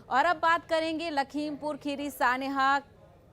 और अब बात करेंगे लखीमपुर खीरी सानेहा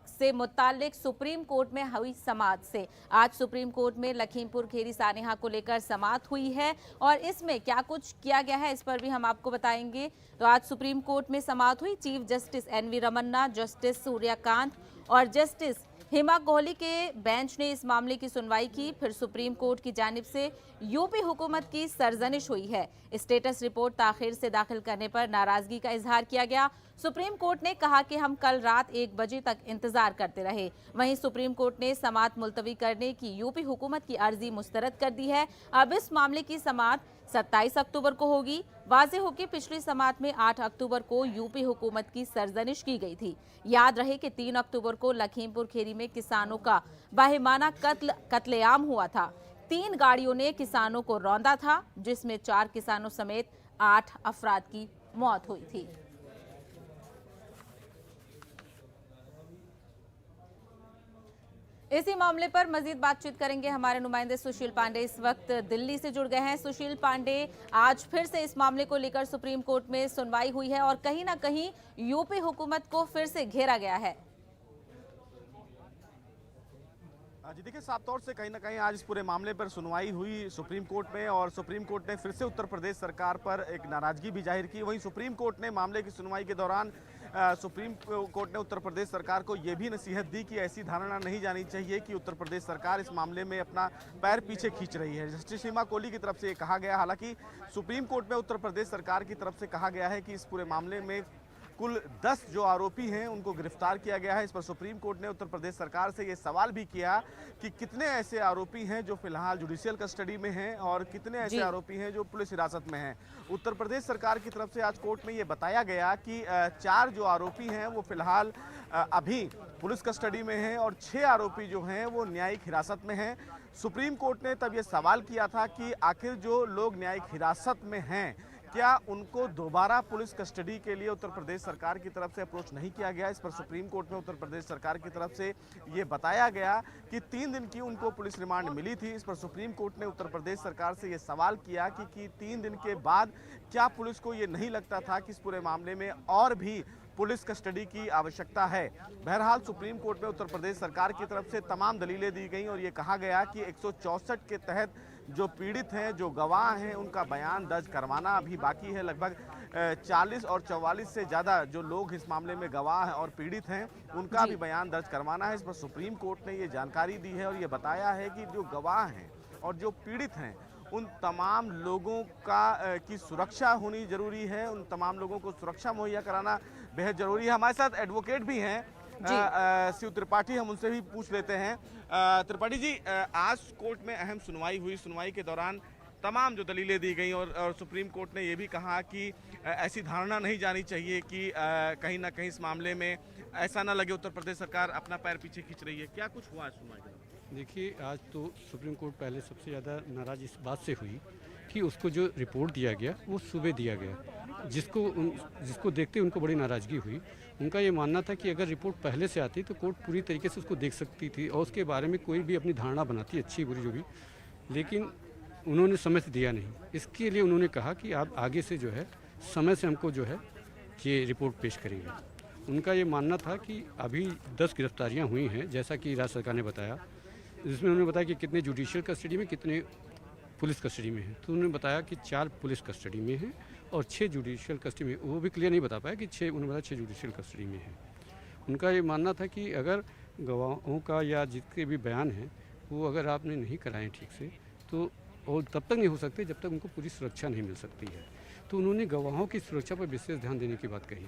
से मुतालिक सुप्रीम कोर्ट में हुई समाअत से। आज सुप्रीम कोर्ट में लखीमपुर खीरी सानेहा को लेकर समाअत हुई है और इसमें क्या कुछ किया गया है इस पर भी हम आपको बताएंगे। तो आज सुप्रीम कोर्ट में समाअत हुई। Chief justice NV Ramana, justice Suryakant और जस्टिस हिमा कोहली के बेंच ने इस मामले की सुनवाई की। फिर सुप्रीम कोर्ट की जानिब से यूपी हुकूमत की सरजनिश हुई है। स्टेटस रिपोर्ट ताखिर से दाखिल करने पर नाराजगी का इजहार किया गया। सुप्रीम कोर्ट ने कहा कि हम कल रात 1 बजे तक इंतजार करते रहे। वहीं सुप्रीम कोर्ट ने समाअत मुलतवी करने की यूपी हुकूमत की अर्जी मुस्तरद कर दी है। अब इस मामले की समाअत 27 अक्टूबर को होगी। वाज़ेह हो कि पिछली समाअत में 8 अक्टूबर को यूपी हुकूमत की सरजनिश की गई थी। याद रहे कि 3 अक्टूबर को लखीमपुर खीरी में किसानों का बाहिमाना कत्लेआम हुआ था। 3 गाड़ियों ने किसानों को रौंदा था, जिसमें 4 किसानों समेत 8 अफराद की मौत हुई थी। इसी मामले पर मजीद बातचीत करेंगे हमारे नुमाइंदे सुशील पांडे इस वक्त दिल्ली से जुड़ गए हैं। सुशील पांडे, आज फिर से इस मामले को लेकर सुप्रीम कोर्ट में सुनवाई हुई है और कहीं ना कहीं यूपी हुकूमत को फिर से घेरा गया है। जी देखिए, साफ तौर से कहीं ना कहीं आज इस पूरे मामले पर सुनवाई हुई सुप्रीम कोर्ट में और सुप्रीम कोर्ट ने फिर से उत्तर प्रदेश सरकार पर एक नाराजगी भी जाहिर की। वहीं सुप्रीम कोर्ट ने मामले की सुनवाई के दौरान सुप्रीम कोर्ट ने उत्तर प्रदेश सरकार को यह भी नसीहत दी कि ऐसी धारणा नहीं जानी चाहिए कि उत्तर प्रदेश सरकार इस मामले में अपना पैर पीछे खींच रही है। जस्टिस हिमा कोहली की तरफ से ये कहा गया, हालांकि सुप्रीम कोर्ट में उत्तर प्रदेश सरकार की तरफ से कहा गया है कि इस पूरे मामले में कुल 10 जो आरोपी हैं उनको गिरफ्तार किया गया है। इस पर सुप्रीम कोर्ट ने उत्तर प्रदेश सरकार से ये सवाल भी किया कि कितने ऐसे आरोपी हैं जो फिलहाल जुडिशियल कस्टडी में हैं और कितने ऐसे आरोपी हैं जो पुलिस हिरासत में हैं। उत्तर प्रदेश सरकार की तरफ से आज कोर्ट में ये बताया गया कि 4 जो आरोपी हैं वो फिलहाल अभी पुलिस कस्टडी में हैं और 6 आरोपी जो हैं वो न्यायिक हिरासत में हैं। सुप्रीम कोर्ट ने तब ये सवाल किया था कि आखिर जो लोग न्यायिक हिरासत में हैं, क्या उनको दोबारा पुलिस कस्टडी के लिए उत्तर प्रदेश सरकार की तरफ से अप्रोच नहीं किया गया। इस पर सुप्रीम कोर्ट में उत्तर प्रदेश सरकार की तरफ से ये बताया गया कि 3 दिन की उनको पुलिस रिमांड मिली थी। इस पर सुप्रीम कोर्ट ने उत्तर प्रदेश सरकार से ये सवाल किया कि 3 दिन के बाद क्या पुलिस को ये नहीं लगता था कि इस पूरे मामले में और भी पुलिस कस्टडी की आवश्यकता है। बहरहाल सुप्रीम कोर्ट में उत्तर प्रदेश सरकार की तरफ से तमाम दलीलें दी गई और ये कहा गया कि 164 के तहत जो पीड़ित हैं, जो गवाह हैं, उनका बयान दर्ज करवाना अभी बाकी है। लगभग 40 और 44 से ज़्यादा जो लोग इस मामले में गवाह हैं और पीड़ित हैं, उनका भी बयान दर्ज करवाना है। इस पर सुप्रीम कोर्ट ने ये जानकारी दी है और ये बताया है कि जो गवाह हैं और जो पीड़ित हैं, उन तमाम लोगों की सुरक्षा होनी जरूरी है। उन तमाम लोगों को सुरक्षा मुहैया कराना बेहद जरूरी है। हमारे साथ एडवोकेट भी हैं शिव त्रिपाठी, हम उनसे भी पूछ लेते हैं। त्रिपाठी जी, आज कोर्ट में अहम सुनवाई हुई। सुनवाई के दौरान तमाम जो दलीलें दी गई और सुप्रीम कोर्ट ने ये भी कहा कि ऐसी धारणा नहीं जानी चाहिए कि कहीं ना कहीं इस मामले में ऐसा ना लगे उत्तर प्रदेश सरकार अपना पैर पीछे खींच रही है। क्या कुछ हुआ सुनवाई के दौरान? देखिए, आज तो सुप्रीम कोर्ट पहले सबसे ज़्यादा नाराज इस बात से हुई कि उसको जो रिपोर्ट दिया गया वो सुबह दिया गया, जिसको देखते उनको बड़ी नाराज़गी हुई। उनका ये मानना था कि अगर रिपोर्ट पहले से आती तो कोर्ट पूरी तरीके से उसको देख सकती थी और उसके बारे में कोई भी अपनी धारणा बनाती, अच्छी बुरी जो भी, लेकिन उन्होंने समय से दिया नहीं। इसके लिए उन्होंने कहा कि आप आगे से जो है समय से हमको जो है ये रिपोर्ट पेश करेंगे। उनका ये मानना था कि अभी 10 गिरफ्तारियाँ हुई हैं, जैसा कि राज्य सरकार ने बताया, जिसमें उन्होंने बताया कि कितने जुडिशियल कस्टडी में, कितने पुलिस कस्टडी में हैं। तो उन्होंने बताया कि 4 पुलिस कस्टडी में हैं और 6 जुडिशियल कस्टडी में। वो भी क्लियर नहीं बता पाया कि 6, उन्होंने बताया 6 जुडिशियल कस्टडी में हैं। उनका ये मानना था कि अगर गवाहों का या जितने भी बयान हैं वो अगर आपने नहीं कराएं ठीक से, तो और तब तक नहीं हो सकते जब तक उनको पूरी सुरक्षा नहीं मिल सकती है। तो उन्होंने गवाहों की सुरक्षा पर विशेष ध्यान देने की बात कही।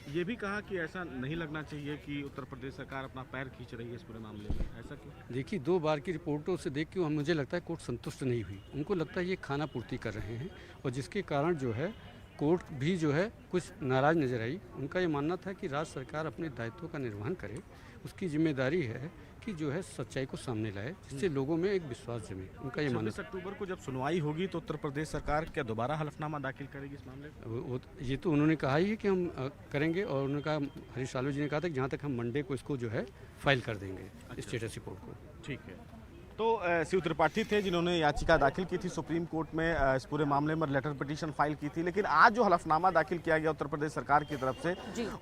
ये भी कहा कि ऐसा नहीं लगना चाहिए कि उत्तर प्रदेश सरकार अपना पैर खींच रही है इस पूरे मामले में। ऐसा क्यों? देखिए, 2 बार की रिपोर्टों से देख के मुझे लगता है कोर्ट संतुष्ट नहीं हुई। उनको लगता है ये खाना पूर्ति कर रहे हैं और जिसके कारण जो है कोर्ट भी जो है कुछ नाराज़ नजर आई। उनका ये मानना था कि राज्य सरकार अपने दायित्वों का निर्वहन करे, उसकी जिम्मेदारी है कि जो है सच्चाई को सामने लाए, जिससे लोगों में एक विश्वास जमे। उनका ये मानना। 26 अक्टूबर को जब सुनवाई होगी तो उत्तर प्रदेश सरकार क्या दोबारा हलफनामा दाखिल करेगी इस मामले में? ये तो उन्होंने कहा ही है कि हम करेंगे और उन्होंने कहा, हरीश साल्वे जी ने कहा था कि जहाँ तक हम मंडे को इसको जो है फाइल कर देंगे। स्टेटस रिपोर्ट को। ठीक है। तो शिव त्रिपाठी थे जिन्होंने याचिका दाखिल की थी सुप्रीम कोर्ट में इस पूरे मामले में लेटर पिटीशन फाइल की थी, लेकिन आज जो हलफनामा दाखिल किया गया उत्तर प्रदेश सरकार की तरफ से,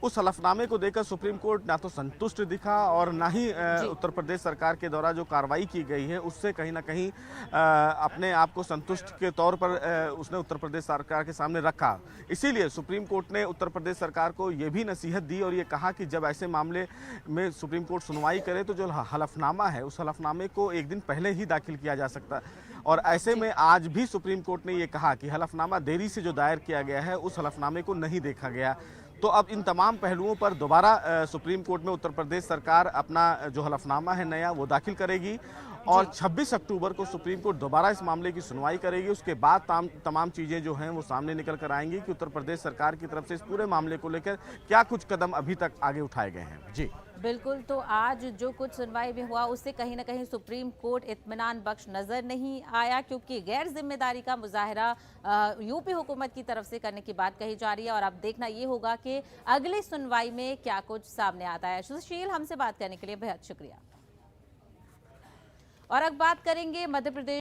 उस हलफनामे को देखकर सुप्रीम कोर्ट ना तो संतुष्ट दिखा और ना ही उत्तर प्रदेश सरकार के द्वारा जो कार्रवाई की गई है उससे कहीं ना कहीं अपने आप को संतुष्ट के तौर पर उसने उत्तर प्रदेश सरकार के सामने रखा। इसीलिए सुप्रीम कोर्ट ने उत्तर प्रदेश सरकार को ये भी नसीहत दी और ये कहा कि जब ऐसे मामले में सुप्रीम कोर्ट सुनवाई करे तो जो हलफनामा है उस हलफनामे को एक दिन पहले ही दाखिल किया जा सकता है। और ऐसे में आज भी सुप्रीम कोर्ट ने ये कहा कि हलफनामा देरी से जो दायर किया गया है उस हलफनामे को नहीं देखा गया। तो अब इन तमाम पहलुओं पर दोबारा सुप्रीम कोर्ट में उत्तर प्रदेश सरकार अपना जो हलफनामा है नया वो दाखिल करेगी और 26 अक्टूबर को सुप्रीम कोर्ट दोबारा इस मामले की सुनवाई करेगी। उसके बाद तमाम चीज़ें जो हैं वो सामने निकल कर आएंगी कि उत्तर प्रदेश सरकार की तरफ से इस पूरे मामले को लेकर क्या कुछ कदम अभी तक आगे उठाए गए हैं। जी बिल्कुल, तो आज जो कुछ सुनवाई में हुआ उससे कहीं ना कहीं सुप्रीम कोर्ट इत्मीनान बख्श नजर नहीं आया, क्योंकि गैर जिम्मेदारी का मुजाहरा यूपी हुकूमत की तरफ से करने की बात कही जा रही है। और अब देखना ये होगा कि अगली सुनवाई में क्या कुछ सामने आता है। सुशील, हमसे बात करने के लिए बेहद शुक्रिया। और अब बात करेंगे मध्य प्रदेश